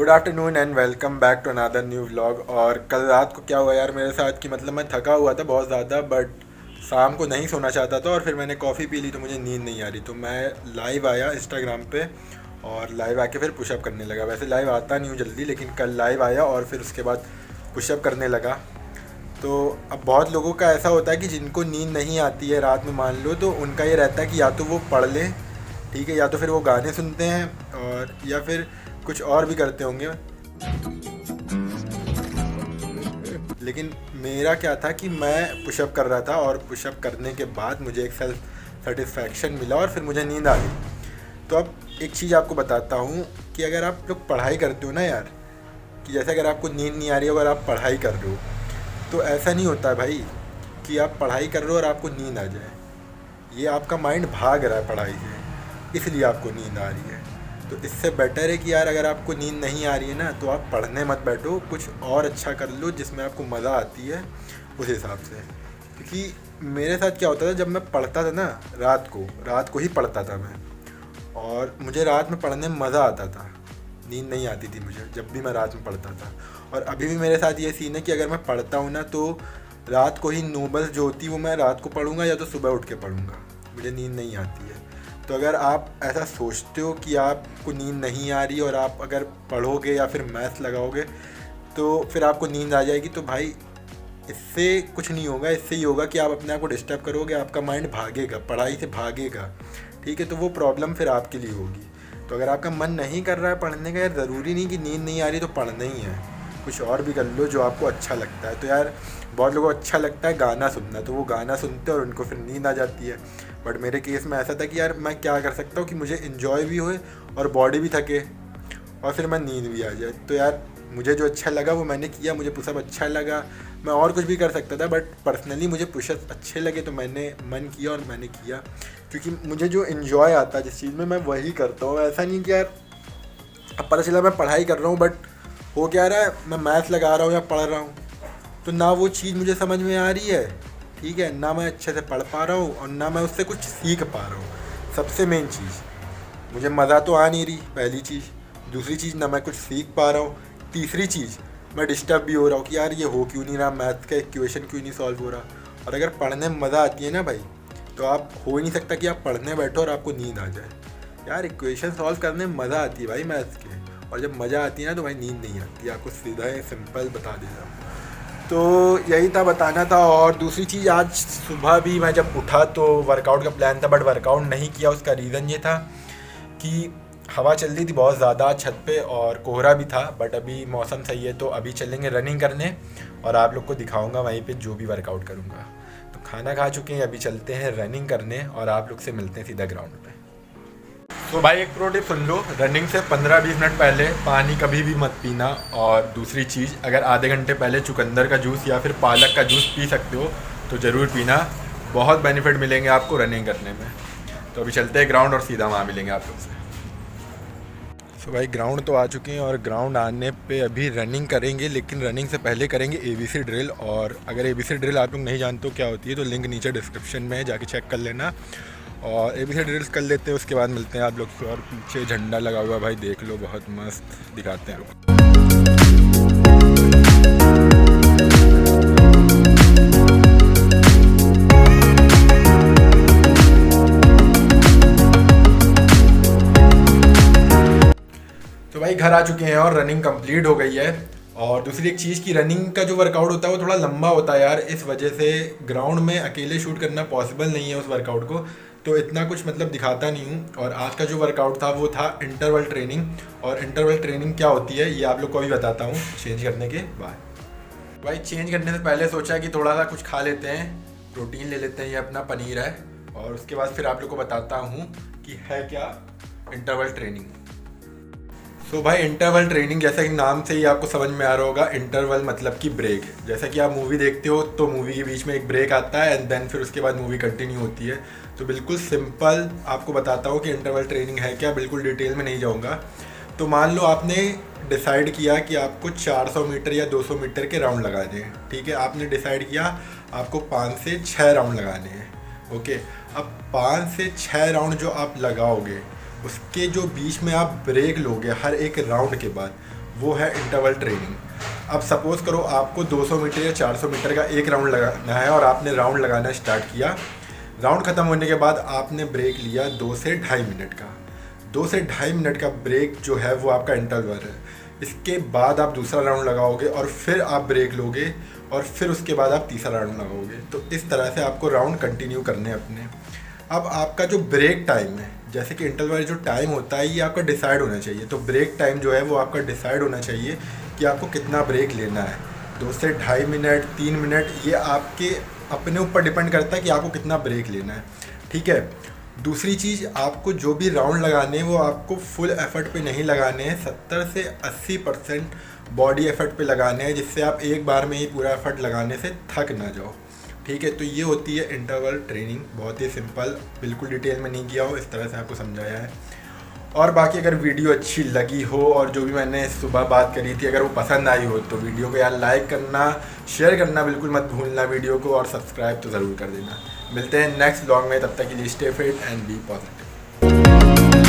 Good afternoon and welcome back to another new vlog. और कल रात को क्या हुआ यार मेरे साथ कि मतलब मैं थका हुआ था बहुत ज़्यादा, बट शाम को नहीं सोना चाहता था और फिर मैंने कॉफ़ी पी ली तो मुझे नींद नहीं आ रही, तो मैं लाइव आया इंस्टाग्राम पे और लाइव आके फिर पुशअप करने लगा। वैसे लाइव आता नहीं हूँ जल्दी, लेकिन कल लाइव आया और फिर उसके बाद पुशअप करने लगा। तो अब बहुत लोगों का ऐसा होता है कि जिनको नींद नहीं आती है रात में, मान लो, तो उनका ये रहता है कि या तो वो पढ़ लें, ठीक है, या तो फिर वो गाने सुनते हैं और या फिर कुछ और भी करते होंगे। लेकिन मेरा क्या था कि मैं पुशअप कर रहा था और पुशअप करने के बाद मुझे एक सेल्फ सेटिस्फैक्शन मिला और फिर मुझे नींद आ गई। तो अब एक चीज़ आपको बताता हूँ कि अगर आप लोग पढ़ाई करते हो ना यार, कि जैसे अगर आपको नींद नहीं आ रही है अगर आप पढ़ाई कर रहे हो, तो ऐसा नहीं होता है भाई कि आप पढ़ाई कर रहे हो और आपको नींद आ जाए। ये आपका माइंड भाग रहा है पढ़ाई से, इसलिए आपको नींद आ रही है। तो इससे बेटर है कि यार अगर आपको नींद नहीं आ रही है ना, तो आप पढ़ने मत बैठो, कुछ और अच्छा कर लो जिसमें आपको मज़ा आती है उस हिसाब से। क्योंकि मेरे साथ क्या होता था, जब मैं पढ़ता था ना रात को ही पढ़ता था मैं, और मुझे रात में पढ़ने में मज़ा आता था, नींद नहीं आती थी मुझे जब भी मैं रात में पढ़ता था। और अभी भी मेरे साथ ये सीन है कि अगर मैं पढ़ता हूँ ना, तो रात को ही नोबल्स जो होती है वो मैं रात को पढ़ूँगा या तो सुबह उठ के पढ़ूँगा, मुझे नींद नहीं आती है। तो अगर आप ऐसा सोचते हो कि आपको नींद नहीं आ रही और आप अगर पढ़ोगे या फिर मैथ्स लगाओगे तो फिर आपको नींद आ जाएगी, तो भाई इससे कुछ नहीं होगा। इससे ही होगा कि आप अपने आप को डिस्टर्ब करोगे, आपका माइंड भागेगा, पढ़ाई से भागेगा, ठीक है, तो वो प्रॉब्लम फिर आपके लिए होगी। तो अगर आपका मन नहीं कर रहा है पढ़ने का, यार ज़रूरी नहीं कि नींद नहीं आ रही तो पढ़ना ही है, कुछ और भी कर लो जो आपको अच्छा लगता है। तो यार बहुत लोगों को अच्छा लगता है गाना सुनना, तो वो गाना सुनते हैं और उनको फिर नींद आ जाती है। बट मेरे केस में ऐसा था कि यार मैं क्या कर सकता हूँ कि मुझे इन्जॉय भी होए और बॉडी भी थके और फिर मैं नींद भी आ जाए। तो यार मुझे जो अच्छा लगा वो मैंने किया, मुझे पुशअप अच्छा लगा, मैं और कुछ भी कर सकता था बट पर्सनली मुझे पुशअप अच्छे लगे तो मैंने मन किया और मैंने किया। क्योंकि मुझे जो इन्जॉय आता है जिस चीज़ में, मैं वही करता हूँ। ऐसा नहीं कि यार अब पता चला मैं पढ़ाई कर रहा हूँ बट हो क्या रहा है, मैं मैथ्स लगा रहा हूँ या पढ़ रहा हूँ, तो ना वो चीज़ मुझे समझ में आ रही है, ठीक है, ना मैं अच्छे से पढ़ पा रहा हूँ और ना मैं उससे कुछ सीख पा रहा हूँ। सबसे मेन चीज़, मुझे मज़ा तो आ नहीं रही, पहली चीज़। दूसरी चीज़, ना मैं कुछ सीख पा रहा हूँ। तीसरी चीज़, मैं डिस्टर्ब भी हो रहा हूँ कि यार ये हो क्यों नहीं रहा, मैथ्स का इक्वेशन क्यों नहीं सॉल्व हो रहा। और अगर पढ़ने में मज़ा आती है ना भाई, तो आप हो ही नहीं सकता कि आप पढ़ने बैठो और आपको नींद आ जाए। यार इक्वेशन सॉल्व करने में मज़ा आती है भाई मैथ्स के, और जब मज़ा आती है ना तो भाई नींद नहीं आती, आपको सीधा है सिंपल बता दे रहा हूँ। तो यही था, बताना था। और दूसरी चीज़, आज सुबह भी मैं जब उठा तो वर्कआउट का प्लान था बट वर्कआउट नहीं किया। उसका रीज़न ये था कि हवा चल रही थी बहुत ज़्यादा छत पे और कोहरा भी था, बट अभी मौसम सही है तो अभी चलेंगे रनिंग करने और आप लोग को दिखाऊंगा वहीं पे जो भी वर्कआउट करूँगा। तो खाना खा चुके हैं, अभी चलते हैं रनिंग करने और आप लोग से मिलते हैं सीधा ग्राउंड पे। तो भाई एक प्रो टिप सुन लो, रनिंग से 15-20 मिनट पहले पानी कभी भी मत पीना। और दूसरी चीज़, अगर आधे घंटे पहले चुकंदर का जूस या फिर पालक का जूस पी सकते हो तो ज़रूर पीना, बहुत बेनिफिट मिलेंगे आपको रनिंग करने में। तो अभी चलते हैं ग्राउंड और सीधा वहाँ मिलेंगे आप लोग से। तो भाई ग्राउंड तो आ चुके हैं और ग्राउंड आने पे अभी रनिंग करेंगे, लेकिन रनिंग से पहले करेंगे ABC ड्रिल। और अगर ABC ड्रिल आप लोग नहीं जानते हो क्या होती है तो लिंक नीचे डिस्क्रिप्शन में है, जाके चेक कर लेना। और ABC ड्रिल्स कर लेते हैं, उसके बाद मिलते हैं आप लोग से। और पीछे झंडा लगा हुआ भाई, देख लो, बहुत मस्त दिखाते हैं लोग। तो भाई घर आ चुके हैं और रनिंग कंप्लीट हो गई है। और दूसरी एक चीज़ की, रनिंग का जो वर्कआउट होता है वो थोड़ा लंबा होता है यार, इस वजह से ग्राउंड में अकेले शूट करना पॉसिबल नहीं है उस वर्कआउट को, तो इतना कुछ मतलब दिखाता नहीं हूँ। और आज का जो वर्कआउट था वो था इंटरवल ट्रेनिंग। और इंटरवल ट्रेनिंग क्या होती है ये आप लोग को अभी बताता हूँ चेंज करने के बाद। भाई चेंज करने से पहले सोचा कि थोड़ा सा कुछ खा लेते हैं, प्रोटीन ले लेते हैं, ये अपना पनीर है। और उसके बाद फिर आप लोग को बताता हूँ कि है क्या इंटरवल ट्रेनिंग। तो भाई इंटरवल ट्रेनिंग, जैसा कि नाम से ही आपको समझ में आ रहा होगा, इंटरवल मतलब कि ब्रेक। जैसा कि आप मूवी देखते हो तो मूवी के बीच में एक ब्रेक आता है एंड देन फिर उसके बाद मूवी कंटिन्यू होती है। तो बिल्कुल सिंपल आपको बताता हूँ कि इंटरवल ट्रेनिंग है क्या, बिल्कुल डिटेल में नहीं जाऊँगा। तो मान लो आपने डिसाइड किया कि आपको 400 मीटर या 200 मीटर के राउंड लगाने हैं, ठीक है, आपने डिसाइड किया आपको 5 से 6 राउंड लगाने हैं, ओके। अब 5 से 6 राउंड जो आप लगाओगे उसके जो बीच में आप ब्रेक लोगे हर एक राउंड के बाद, वो है इंटरवल ट्रेनिंग। अब सपोज़ करो आपको 200 मीटर या 400 मीटर का एक राउंड लगाना है और आपने राउंड लगाना स्टार्ट किया। राउंड ख़त्म होने के बाद आपने ब्रेक लिया 2 से ढाई मिनट का। 2 से ढाई मिनट का ब्रेक जो है वो आपका इंटरवल है। इसके बाद आप दूसरा राउंड लगाओगे और फिर आप ब्रेक लोगे और फिर उसके बाद आप तीसरा राउंड लगाओगे। तो इस तरह से आपको राउंड कंटिन्यू करने हैं अपने। अब आपका जो ब्रेक टाइम है, जैसे कि इंटरवल जो टाइम होता है ये आपका डिसाइड होना चाहिए। तो ब्रेक टाइम जो है वो आपका डिसाइड होना चाहिए कि आपको कितना ब्रेक लेना है। 2 से ढाई मिनट, 3 मिनट, ये आपके अपने ऊपर डिपेंड करता है कि आपको कितना ब्रेक लेना है। ठीक है। दूसरी चीज़, आपको जो भी राउंड लगाने हैं वो आपको फुल एफर्ट पे नहीं लगाने हैं, 70 से 80% बॉडी एफर्ट पे लगाने हैं, जिससे आप एक बार में ही पूरा एफर्ट लगाने से थक ना जाओ। ठीक है। तो ये होती है इंटरवल ट्रेनिंग, बहुत ही सिंपल, बिल्कुल डिटेल में नहीं किया हो, इस तरह से आपको समझाया है। और बाकी अगर वीडियो अच्छी लगी हो और जो भी मैंने सुबह बात करी थी अगर वो पसंद आई हो तो वीडियो को यार लाइक करना, शेयर करना बिल्कुल मत भूलना वीडियो को, और सब्सक्राइब तो ज़रूर कर देना। मिलते हैं नेक्स्ट व्लॉग में, तब तक के लिए stay fit and be positive.